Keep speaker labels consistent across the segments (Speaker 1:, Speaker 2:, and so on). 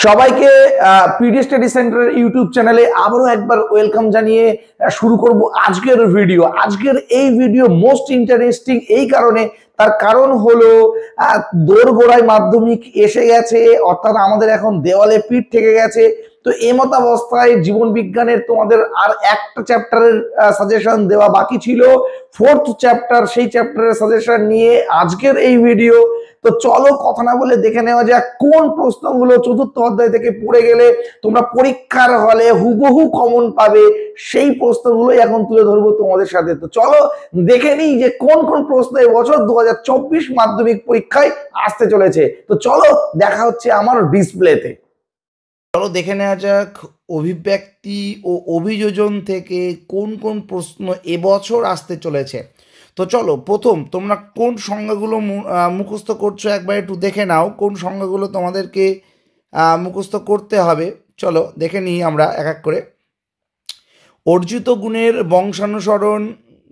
Speaker 1: সবাইকে PD study সেন্টারের YouTube চ্যানেলে আবারও একবার ওয়েলকাম জানিয়ে শুরু করব আজকের ভিডিও। আজকের এই ভিডিও মোস্ট ইন্টারেস্টিং এই কারণে, তার কারণ হলো দোরগোড়ায় মাধ্যমিক এসে গেছে, অর্থাৎ আমাদের এখন দেওয়ালে পিঠ থেকে গেছে। তো এমত অবস্থায় জীবন বিজ্ঞানের তোমাদের আর একটা চ্যাপ্টারের সাজেশন দেওয়া বাকি ছিল, ফোর্থ চ্যাপ্টার। সেই চ্যাপ্টারের সাজেশন নিয়ে আজকের এই ভিডিও। তো চলো কথা না বলে দেখে নেওয়া যাক কোন প্রশ্নগুলো চতুর্থ অধ্যায় থেকে পড়ে গেলে তোমরা পরীক্ষার হলে হুবহু কমন পাবে। সেই প্রশ্নগুলোই এখন তুলে ধরবো তোমাদের সাথে। তো চলো দেখে নিই যে কোন কোন প্রশ্ন এবছর 2024 মাধ্যমিক পরীক্ষায় আসতে চলেছে। তো চলো দেখা হচ্ছে আমার ডিসপ্লেতে। চলো দেখে নেওয়া যাক অভিব্যক্তি ও অভিযোজন থেকে কোন কোন প্রশ্ন এবছর আসতে চলেছে। তো চলো প্রথম তোমরা কোন সংজ্ঞাগুলো মুখস্থ করছো একবার একটু দেখে নাও, কোন সংজ্ঞাগুলো তোমাদেরকে মুখস্থ করতে হবে। চলো দেখে নিই আমরা এক এক করে। অর্জিত গুণের বংশানুসরণ,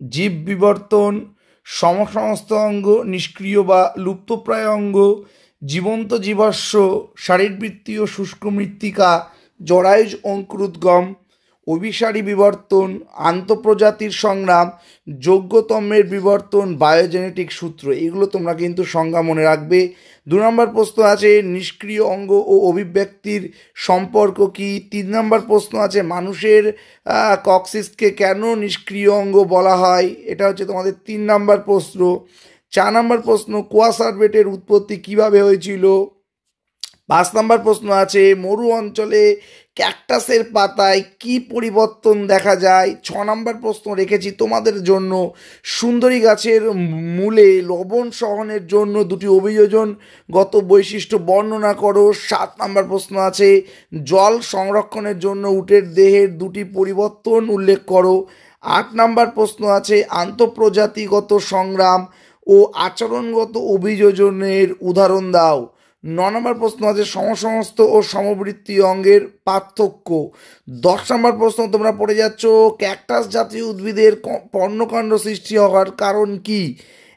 Speaker 1: জীব বিবর্তন, সমসমস্ত অঙ্গ, নিষ্ক্রিয় বা লুপ্তপ্রায় অঙ্গ, জীবন্ত জীবাশ্ম, শারীরবৃত্তীয় শুষ্ক মৃত্তিকা, জরায়ুজ অঙ্কুরোদ্গম, অভিসারী বিবর্তন, আন্তঃপ্রজাতির সংগ্রাম, যোগ্যতমের বিবর্তন, বায়োজেনেটিক সূত্র। এগুলো তোমরা কিন্তু সংজ্ঞা মনে রাখবে। 2 নম্বর প্রশ্ন আছে নিষ্ক্রিয় অঙ্গ ও অভিব্যক্তির সম্পর্ক কি। 3 নম্বর প্রশ্ন আছে মানুষের কক্সিসকে কেন নিষ্ক্রিয় অঙ্গ বলা হয়, এটা হচ্ছে তোমাদের 3 নম্বর প্রশ্ন। 4 নম্বর প্রশ্ন কোয়াসার্ভেটের উৎপত্তি কিভাবে হয়েছিল। 5 নম্বর প্রশ্ন আছে মরু অঞ্চলে ক্যাকটাসের পাতায় কি পরিবর্তন দেখা যায়। 6 নম্বর প্রশ্ন রেখেছি তোমাদের জন্য সুন্দরী গাছের মূলে লবণ সহনের জন্য 2টি অভিযোজনগত বৈশিষ্ট্য বর্ণনা করো। 7 নম্বর প্রশ্ন আছে জল সংরক্ষণের জন্য উটের দেহের 2টি পরিবর্তন উল্লেখ করো। 8 নম্বর প্রশ্ন আছে আন্তঃপ্রজাতিগত সংগ্রাম ও আচরণগত অভিযোজনের উদাহরণ দাও। 9 নম্বর প্রশ্ন আছে সমসমস্ত ও সমবৃত্তি অঙ্গের পার্থক্য। 10 নম্বর প্রশ্ন তোমরা পড়ে যাচ্ছ ক্যাকটাস জাতীয় উদ্ভিদের পর্ণকাণ্ড সৃষ্টি হওয়ার কারণ কি।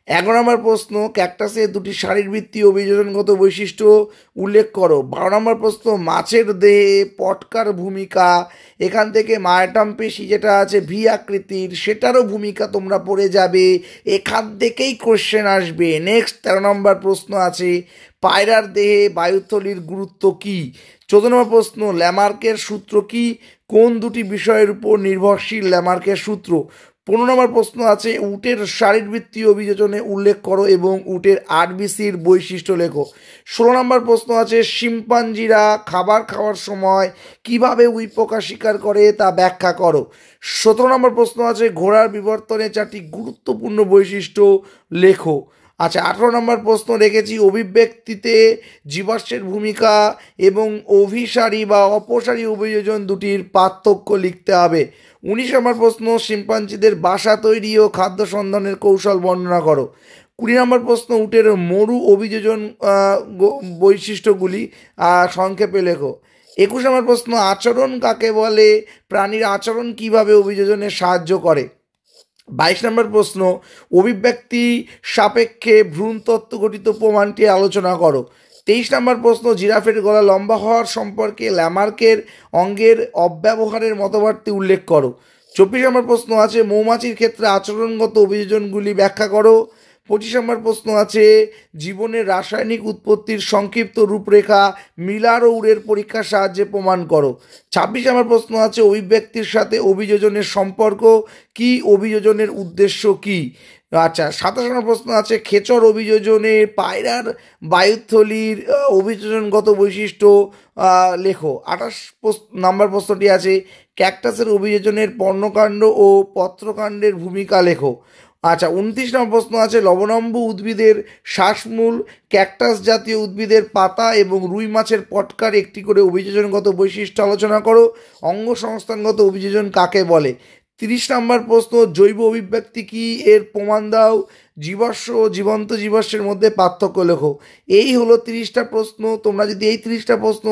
Speaker 1: 11 নম্বর প্রশ্ন ক্যাকটাসের 2টি শারীরবৃত্তীয় অভিযোজনগত বৈশিষ্ট্য উল্লেখ করো। 12 নম্বর প্রশ্ন মাছের দেহে পটকার ভূমিকা। এখান থেকে মায়াটাম পেশি যেটা আছে ভি আকৃতির, সেটারও ভূমিকা তোমরা পড়ে যাবে, এখান থেকেই কোশ্চেন আসবে। নেক্সট 13 নম্বর প্রশ্ন আছে পায়রার দেহে বায়ুথলির গুরুত্ব কি। 14 নম্বর প্রশ্ন ল্যামার্কের সূত্র কি, কোন 2টি বিষয়ের উপর নির্ভরশীল ল্যামার্কের সূত্র। 15 নম্বর প্রশ্ন আছে উটের শারীরবৃত্তীয় অভিযোজনে উল্লেখ করো এবং উটের আরবিসির বৈশিষ্ট্য লেখো। 16 নম্বর প্রশ্ন আছে শিম্পাঞ্জিরা খাবার খাওয়ার সময় কিভাবে উইপোকা শিকার করে তা ব্যাখ্যা করো। 17 নম্বর প্রশ্ন আছে ঘোড়ার বিবর্তনে 4টি গুরুত্বপূর্ণ বৈশিষ্ট্য লেখো। আচ্ছা 18 নম্বর প্রশ্ন রেখেছি অভিব্যক্তিতে জীবাশ্মের ভূমিকা এবং অভিসারী বা অপসারী অভিযোজন 2টির পার্থক্য লিখতে হবে। 19 নম্বর প্রশ্ন শিম্পাঞ্জিদের বাসা তৈরি ও খাদ্য সন্ধানের কৌশল বর্ণনা করো। 20 নম্বর প্রশ্ন উটের মরু অভিযোজন বৈশিষ্ট্যগুলি সংক্ষেপে লেখো। 21 নম্বর প্রশ্ন আচরণ কাকে বলে, প্রাণীর আচরণ কিভাবে অভিযোজনে সাহায্য করে। 22 নম্বর প্রশ্ন অভিব্যক্তি সাপেক্ষে ভ্রূণ তত্ত্ব গঠিত প্রমাণটি আলোচনা করো। 23 নম্বর প্রশ্ন জিরাফের গলা লম্বা হওয়ার সম্পর্কে ল্যামার্কের অঙ্গের অব্যবহারের মতবাদটি উল্লেখ করো। 24 নম্বর প্রশ্ন আছে মৌমাছির ক্ষেত্রে আচরণগত অভিযোজনগুলি ব্যাখ্যা করো। 25 নম্বর প্রশ্ন আছে জীবনের রাসায়নিক উৎপত্তির সংক্ষিপ্ত রূপরেখা মিলার ও উরের পরীক্ষার সাহায্যে প্রমাণ করো। 26 নম্বর প্রশ্ন আছে অভিব্যক্তির সাথে অভিযোজনের সম্পর্ক কি, অভিযোজনের উদ্দেশ্য কি। আচ্ছা 27 নম্বর প্রশ্ন আছে খেচর অভিযোজনে পায়রার বায়ুথলির অভিযোজনগত বৈশিষ্ট্য লেখো। 28 নম্বর প্রশ্নটি আছে ক্যাকটাসের অভিযোজনের পর্ণকাণ্ড ও পত্রকাণ্ডের ভূমিকা লেখো। আচ্ছা 29 নম্বর প্রশ্ন আছে লবণাম্বু উদ্ভিদের শ্বাসমূল, ক্যাকটাস জাতীয় উদ্ভিদের পাতা এবং রুই মাছের পটকার একটি করে অভিযোজনগত বৈশিষ্ট্য আলোচনা করো। অঙ্গ সংস্থানগত অভিযোজন কাকে বলে। 30 নম্বর প্রশ্ন জৈব অভিব্যক্তি কি, এর প্রমাণ দাও। জীবাশ্ম ও জীবন্ত জীবাশ্মের মধ্যে পার্থক্য লেখো। এই হলো 30টা প্রশ্ন। তোমরা যদি এই 30টা প্রশ্ন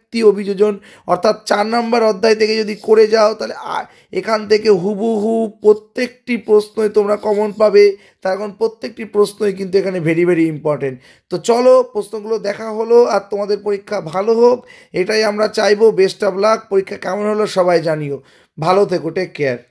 Speaker 2: পুনরাবৃত্তি অভিযোজন, অর্থাৎ 4 নম্বর অধ্যায় থেকে যদি করে যাও তাহলে এখান থেকে হুবহু প্রত্যেকটি প্রশ্নই তোমরা কমন পাবে। তার কারণ প্রত্যেকটি প্রশ্নই কিন্তু এখানে ভেরি ভেরি ইম্পর্টেন্ট। তো চলো প্রশ্নগুলো দেখা হলো, আর তোমাদের পরীক্ষা ভালো হোক এটাই আমরা চাইবো। Best of luck. পরীক্ষা কেমন হলো সবাই জানিও। ভালো থেকো, টেক কেয়ার।